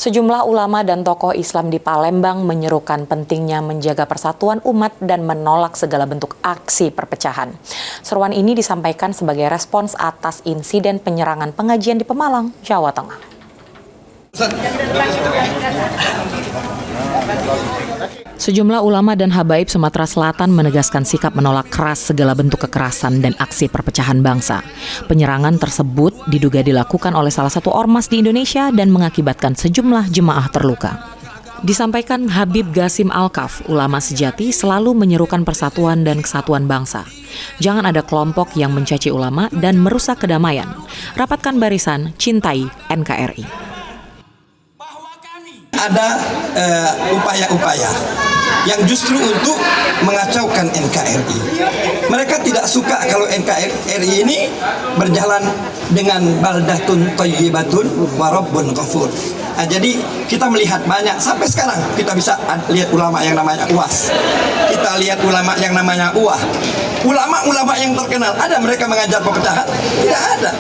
Sejumlah ulama dan tokoh Islam di Palembang menyerukan pentingnya menjaga persatuan umat dan menolak segala bentuk aksi perpecahan. Seruan ini disampaikan sebagai respons atas insiden penyerangan pengajian di Pemalang, Jawa Tengah. Sejumlah ulama dan habaib Sumatera Selatan menegaskan sikap menolak keras segala bentuk kekerasan dan aksi perpecahan bangsa. Penyerangan tersebut diduga dilakukan oleh salah satu ormas di Indonesia dan mengakibatkan sejumlah jemaah terluka. Disampaikan Habib Gasim Alkaf, ulama sejati selalu menyerukan persatuan dan kesatuan bangsa. Jangan ada kelompok yang mencaci ulama dan merusak kedamaian. Rapatkan barisan, cintai NKRI. Ada upaya-upaya yang justru untuk mengacaukan NKRI. Mereka tidak suka kalau NKRI ini berjalan dengan baldatun thayyibatun wa rabbun ghafur. Nah, jadi kita melihat banyak sampai sekarang kita bisa lihat ulama yang namanya UAS. Kita lihat ulama yang namanya UAH. Ulama-ulama yang terkenal, ada mereka mengajar perpecahan? Tidak ada.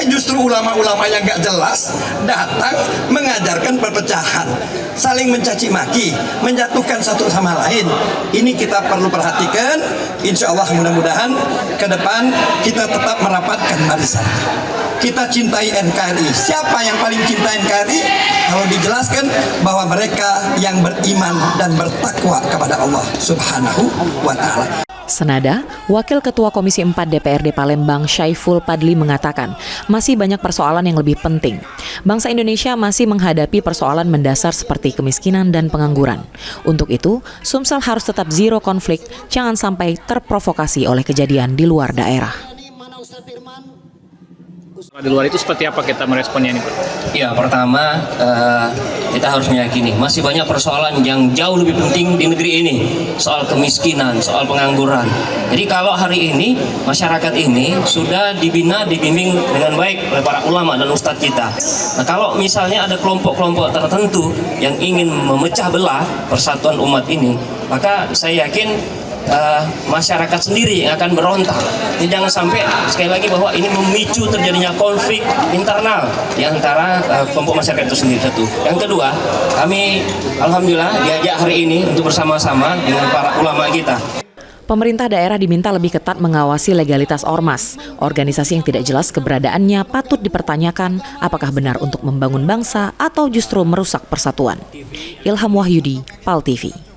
Justru ulama-ulama yang gak jelas datang mengajarkan perpecahan, saling mencaci maki, menjatuhkan satu sama lain. Ini kita perlu perhatikan. Insya Allah mudah-mudahan ke depan kita tetap merapatkan barisan. Kita cintai NKRI. Siapa yang paling cinta NKRI? Kalau dijelaskan bahwa mereka yang beriman dan bertakwa kepada Allah Subhanahu wa Ta'ala. Senada, Wakil Ketua Komisi 4 DPRD Palembang Syaiful Padli mengatakan masih banyak persoalan yang lebih penting. Bangsa Indonesia masih menghadapi persoalan mendasar seperti kemiskinan dan pengangguran. Untuk itu, Sumsel harus tetap zero konflik, jangan sampai terprovokasi oleh kejadian di luar daerah. Di luar itu seperti apa kita meresponnya nih, Pak? Ya, pertama kita harus meyakini masih banyak persoalan yang jauh lebih penting di negeri ini, soal kemiskinan, soal pengangguran. Jadi kalau hari ini masyarakat ini sudah dibina, dibimbing dengan baik oleh para ulama dan ustadz kita. Nah, kalau misalnya ada kelompok-kelompok tertentu yang ingin memecah belah persatuan umat ini, maka saya yakin masyarakat sendiri yang akan berontak. Jadi jangan sampai sekali lagi bahwa ini memicu terjadinya konflik internal di antara kelompok masyarakat itu sendiri. Satu. Yang kedua, kami alhamdulillah diajak hari ini untuk bersama-sama dengan para ulama kita. Pemerintah daerah diminta lebih ketat mengawasi legalitas ormas. Organisasi yang tidak jelas keberadaannya patut dipertanyakan apakah benar untuk membangun bangsa atau justru merusak persatuan. Ilham Wahyudi, PAL TV.